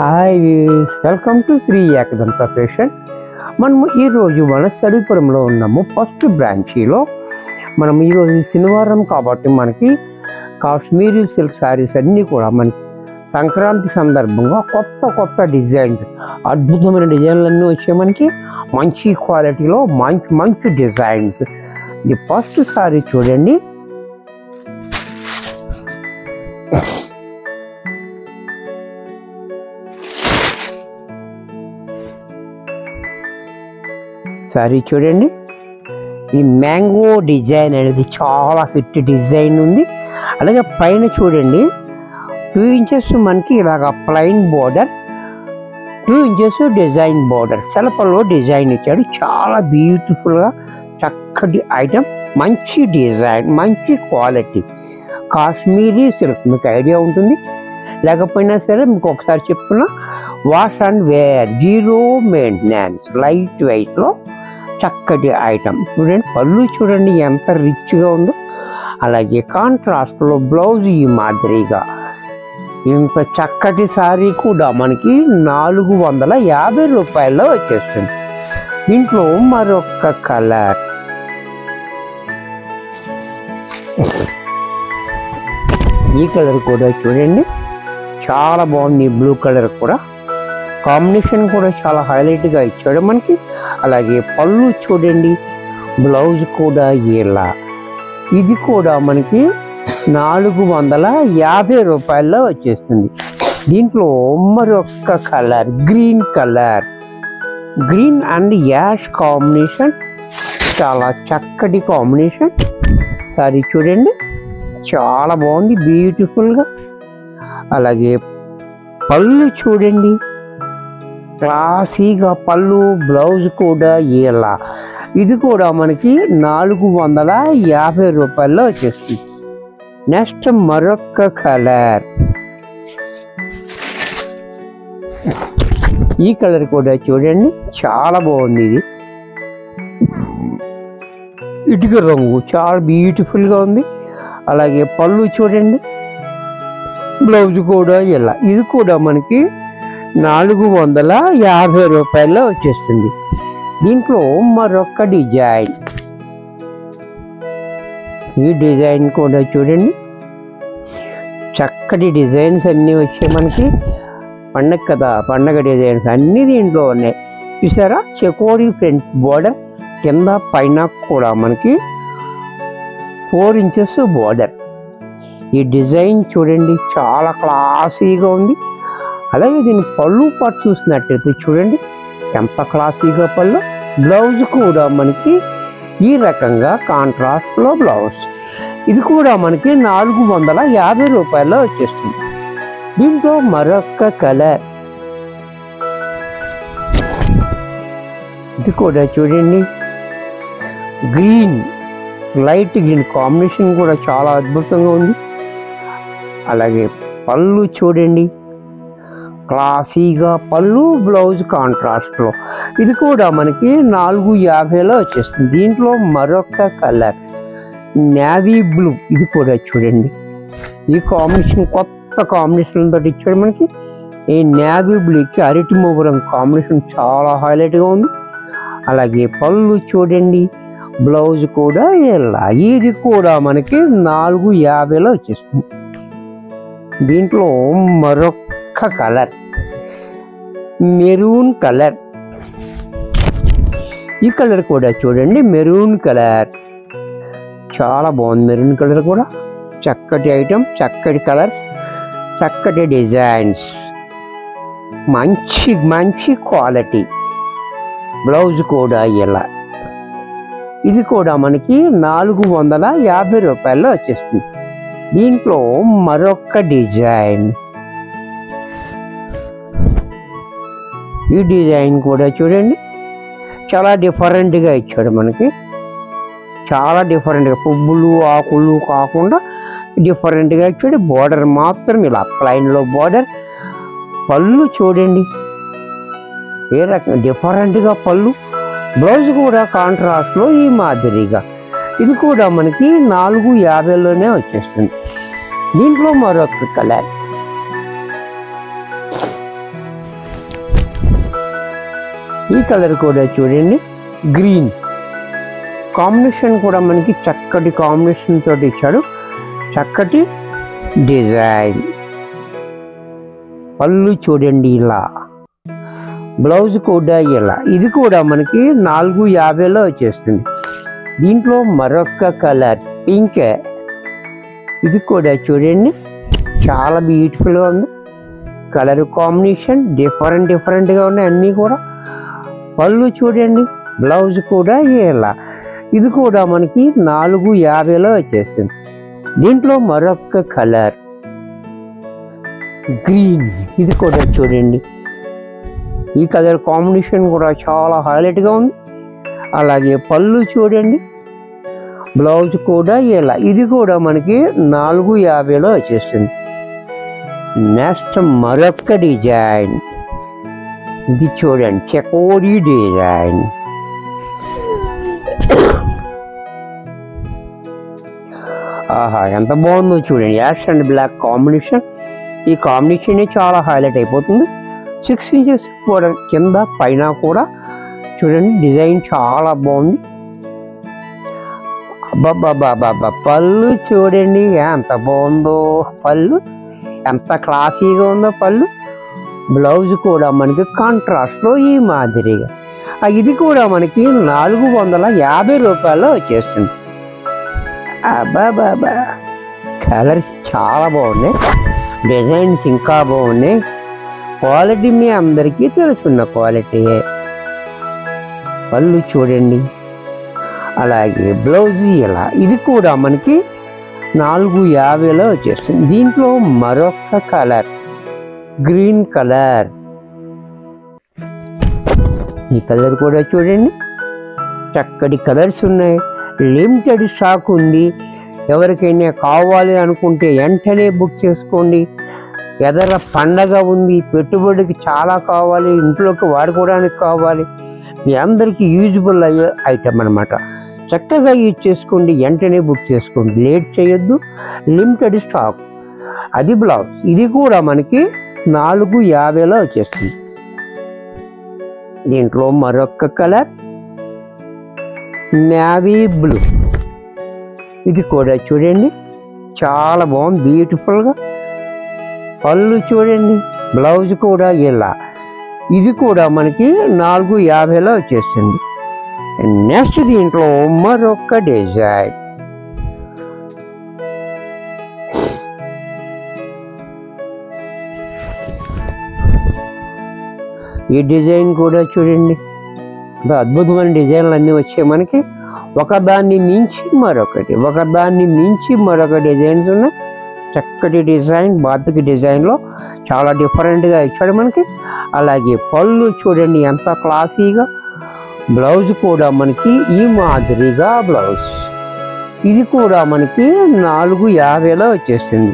Hi welcome to Shri Ekadanta fashion. మనము ఈరోజు వనస్థలిపురంలో ఉన్నాము. ఫస్ట్ బ్రాంచీలో మనం ఈరోజు శనివారం కాబట్టి మనకి కాశ్మీరీ సిల్క్ శారీస్ అన్నీ కూడా మనకి సంక్రాంతి సందర్భంగా కొత్త కొత్త డిజైన్స్, అద్భుతమైన డిజైన్లు అన్నీ వచ్చాయి. మనకి మంచి క్వాలిటీలో మంచి మంచి డిజైన్స్. ఇది ఫస్ట్ శారీ చూడండి. సారీ చూడండి, ఈ మ్యాంగో డిజైన్ అనేది చాలా హిట్ డిజైన్ ఉంది. అలాగే పైన చూడండి 2 ఇంచెస్ మనకి ఇలాగ plain border, 2 inches design border, సెలపల్లో డిజైన్ ఇచ్చాడు. చాలా బ్యూటిఫుల్గా చక్కటి ఐటమ్, మంచి డిజైన్, మంచి క్వాలిటీ కాశ్మీరీ సిల్క్. మీకు ఐడియా ఉంటుంది, లేకపోయినా సరే మీకు ఒకసారి చెప్తున్నా, wash and wear, 0 maintenance, light వెయిట్లో చక్కటి ఐటమ్. చూడండి పళ్ళు చూడండి ఎంత రిచ్గా ఉందో. అలాగే కాంట్రాస్ట్లో బ్లౌజ్ ఈ మాదిరిగా. ఇంత చక్కటి శారీ కూడా మనకి 450 రూపాయల్లో వచ్చేస్తుంది. దీంట్లో మరొక కలర్, ఈ కలర్ కూడా చూడండి చాలా బాగుంది. బ్లూ కలర్ కూడా కాంబినేషన్ కూడా చాలా హైలైట్గా ఇచ్చాడు మనకి. అలాగే పళ్ళు చూడండి, బ్లౌజ్ కూడా ఇలా. ఇది కూడా మనకి 450 రూపాయల్లో వచ్చేస్తుంది. దీంట్లో మరొక colour, green colour, green and ash combination, చాలా చక్కటి కాంబినేషన్. సారీ చూడండి చాలా బాగుంది, బ్యూటిఫుల్గా. అలాగే పళ్ళు చూడండి క్లాసీగా పళ్ళు, బ్లౌజ్ కూడా ఇలా. ఇది కూడా మనకి 450 రూపాయల్లో వచ్చేస్తుంది. నెక్స్ట్ మరొక కలర్, ఈ కలర్ కూడా చూడండి చాలా బాగుంది. ఇది ఇటుక రంగు, చాలా బ్యూటిఫుల్గా ఉంది. అలాగే పళ్ళు చూడండి, బ్లౌజ్ కూడా ఇలా. ఇది కూడా మనకి 450 రూపాయల్లో వచ్చేస్తుంది. దీంట్లో మరొక డిజైన్, ఈ డిజైన్ కూడా చూడండి చక్కటి డిజైన్స్ అన్నీ వచ్చాయి మనకి. పండగ కదా, పండగ డిజైన్స్ అన్నీ దీంట్లో ఉన్నాయి. చూసారా, చెకోరీ ఫ్రంట్ బోర్డర్, కింద పైన కూడా మనకి 4 ఇంచెస్ బోర్డర్. ఈ డిజైన్ చూడండి చాలా క్లాసీగా ఉంది. అలాగే దీని పళ్ళు పాటు చూసినట్టయితే చూడండి ఎంత క్లాసీగా పళ్ళు. బ్లౌజ్ కూడా మనకి ఈ రకంగా కాంట్రాస్ట్లో బ్లౌజ్. ఇది కూడా మనకి 450 రూపాయల్లో వచ్చేస్తుంది. దీంట్లో మరొక కలర్, ఇది కూడా చూడండి గ్రీన్, లైట్ గ్రీన్ కాంబినేషన్ కూడా చాలా అద్భుతంగా ఉంది. అలాగే పళ్ళు చూడండి క్లాసీగా పళ్ళు, బ్లౌజ్ కాంట్రాస్ట్లో. ఇది కూడా మనకి 450లో వచ్చేస్తుంది. దీంట్లో మరొక కలర్ నేవీ బ్లూ, ఇది కూడా చూడండి ఈ కాంబినేషన్ కొత్త కాంబినేషన్ తోటి ఇచ్చాడు మనకి. ఈ నేవీ బ్లూకి అరటి మూగు రంగు కాంబినేషన్ చాలా హైలైట్గా ఉంది. అలాగే పళ్ళు చూడండి, బ్లౌజ్ కూడా ఇలా. ఇది కూడా మనకి 450లో వచ్చేస్తుంది. దీంట్లో మరొక కలర్ మెరూన్ కలర్, ఈ కలర్ కూడా చూడండి మెరూన్ కలర్ చాలా బాగుంది. మెరూన్ కలర్ కూడా చక్కటి ఐటమ్, చక్కటి కలర్స్, చక్కటి డిజైన్స్, మంచి మంచి క్వాలిటీ. బ్లౌజ్ కూడా ఇలా. ఇది కూడా మనకి 450 రూపాయల్లో వచ్చేస్తుంది. దీంట్లో మరొక డిజైన్, ఈ డిజైన్ కూడా చూడండి చాలా డిఫరెంట్గా ఇచ్చాడు మనకి. చాలా డిఫరెంట్గా పువ్వులు ఆకులు కాకుండా డిఫరెంట్గా ఇచ్చాడు. బోర్డర్ మాత్రం ఇలా ప్లైన్లో బోర్డర్. పళ్ళు చూడండి ఏ రకంగా డిఫరెంట్గా పళ్ళు, బ్లౌజ్ కూడా కాంట్రాస్ట్లో ఈ మాదిరిగా. ఇది కూడా మనకి 450లోనే వచ్చేస్తుంది. దీంట్లో మరొక కలర్, ఈ కలర్ కూడా చూడండి గ్రీన్ కాంబినేషన్ కూడా మనకి చక్కటి కాంబినేషన్ తోటి ఇచ్చాడు. చక్కటి డిజైన్. పళ్ళు చూడండి ఇలా, బ్లౌజ్ కూడా ఇలా. ఇది కూడా మనకి 450లో వచ్చేస్తుంది. దీంట్లో మరొక కలర్ పింక్. ఇది కూడా చూడండి చాలా బ్యూటిఫుల్గా ఉంది. కలర్ కాంబినేషన్ డిఫరెంట్గా ఉన్నాయి అన్నీ కూడా. పళ్ళు చూడండి, బ్లౌజ్ కూడా ఇలా. ఇది కూడా మనకి 450లో వచ్చేస్తుంది. దీంట్లో మరొక కలర్ గ్రీన్. ఇది కూడా చూడండి, ఈ కలర్ కాంబినేషన్ కూడా చాలా హైలైట్గా ఉంది. అలాగే పళ్ళు చూడండి, బ్లౌజ్ కూడా ఇలా. ఇది కూడా మనకి 450లో వచ్చేస్తుంది. నెక్స్ట్ మరొక డిజైన్. ఇది చూడండి చెకోరీ డిజైన్. ఆహా ఎంత బాగుందో చూడండి. Ash and black combination. ఈ కాంబినేషన్ చాలా హైలైట్ అయిపోతుంది. 6 ఇంచెస్ కూడా కింద పైన కూడా చూడండి డిజైన్ చాలా బాగుంది. అబ్బాబ్బాబ్బాబ్బా పళ్ళు చూడండి ఎంత బాగుందో. పళ్ళు ఎంత క్లాసీగా ఉందో పళ్ళు. బ్లౌజ్ కూడా మనకి కాంట్రాస్ట్లో ఈ మాదిరిగా. ఇది కూడా మనకి 450 రూపాయల్లో వచ్చేస్తుంది. అబ్బాబాబా కలర్స్ చాలా బాగున్నాయి, డిజైన్స్ ఇంకా బాగున్నాయి. క్వాలిటీ మీ అందరికీ తెలుసున్న క్వాలిటీ. పళ్ళు చూడండి, అలాగే బ్లౌజ్ ఇలా. ఇది కూడా మనకి 450లో వచ్చేస్తుంది. దీంట్లో మరొక కలర్ గ్రీన్ కలర్. ఈ కలర్ కూడా చూడండి చక్కటి కలర్స్ ఉన్నాయి. లిమిటెడ్ స్టాక్ ఉంది. ఎవరికైనా కావాలి అనుకుంటే వెంటనే బుక్ చేసుకోండి. ఎదర పండగ ఉంది, పెట్టుబడికి చాలా కావాలి, ఇంట్లోకి వాడుకోవడానికి కావాలి. మీ అందరికీ యూజ్బుల్ అయ్యే ఐటమ్ అనమాట. చక్కగా యూజ్ చేసుకోండి, వెంటనే బుక్ చేసుకోండి, లేట్ చేయొద్దు. Limited stock. అది బ్లౌజ్. ఇది కూడా మనకి 450లో వచ్చేస్తుంది. దీంట్లో మరొక కలర్ నేవీ బ్లూ. ఇది కూడా చూడండి చాలా బాగుంది, బ్యూటిఫుల్గా. పళ్ళు చూడండి, బ్లౌజ్ కూడా ఇలా. ఇది కూడా మనకి 450లో వచ్చేస్తుంది. నెక్స్ట్ దీంట్లో మరొక డిజైన్. ఈ డిజైన్ కూడా చూడండి అద్భుతమైన డిజైన్లు అన్నీ వచ్చాయి మనకి. ఒకదాన్ని మించి మరొకటి, ఒకదాన్ని మించి మరొక డిజైన్స్ ఉన్నాయి. చక్కటి డిజైన్, బాతిక్ డిజైన్లో చాలా డిఫరెంట్గా ఇచ్చాడు మనకి. అలాగే పళ్ళు చూడండి ఎంత క్లాసీగా. బ్లౌజ్ కూడా మనకి ఈ మాదిరిగా బ్లౌజ్. ఇది కూడా మనకి 450లో వచ్చేస్తుంది.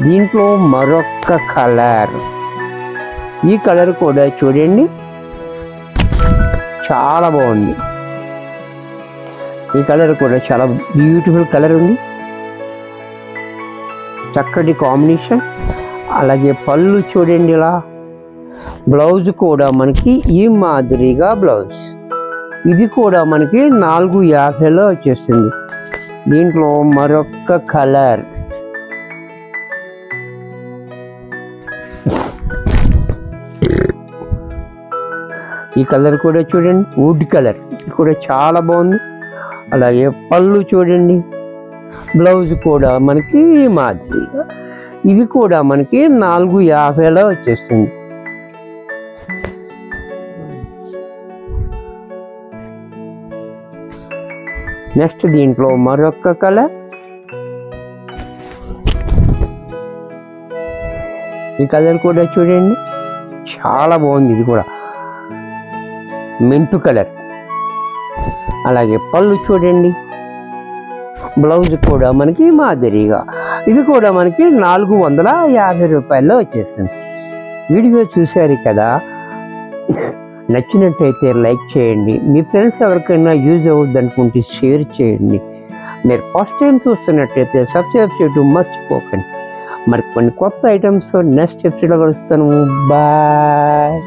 దీంట్లో మరొక కలర్. ఈ కలర్ కూడా చూడండి చాలా బాగుంది. ఈ కలర్ కూడా చాలా బ్యూటిఫుల్ కలర్ ఉంది, చక్కటి కాంబినేషన్. అలాగే పళ్ళు చూడండి ఇలా. బ్లౌజ్ కూడా మనకి ఈ మాదిరిగా బ్లౌజ్. ఇది కూడా మనకి 450లో వచ్చేస్తుంది. దీంట్లో మరొక కలర్. ఈ కలర్ కూడా చూడండి వుడ్ కలర్. ఇది కూడా చాలా బాగుంది. అలాగే పళ్ళు చూడండి, బ్లౌజ్ కూడా మనకి ఈ మాదిరిగా. ఇది కూడా మనకి 450లో వచ్చేస్తుంది. నెక్స్ట్ దీంట్లో మరొక కలర్. ఈ కలర్ కూడా చూడండి చాలా బాగుంది. ఇది కూడా మెంతు కలర్. అలాగే పళ్ళు చూడండి, బ్లౌజ్ కూడా మనకి మాదిరిగా. ఇది కూడా మనకి 450 రూపాయల్లో వచ్చేస్తుంది. వీడియో చూశారు కదా, నచ్చినట్టయితే లైక్ చేయండి. మీ ఫ్రెండ్స్ ఎవరికైనా యూజ్ అవుద్ది అనుకుంటే షేర్ చేయండి. మీరు ఫస్ట్ టైం చూస్తున్నట్టయితే సబ్స్క్రైబ్ చేయడం మర్చిపోకండి. మరి కొన్ని కొత్త ఐటమ్స్ నెక్స్ట్ ఎపిసోడ్లో కలుస్తాను. బాయ్.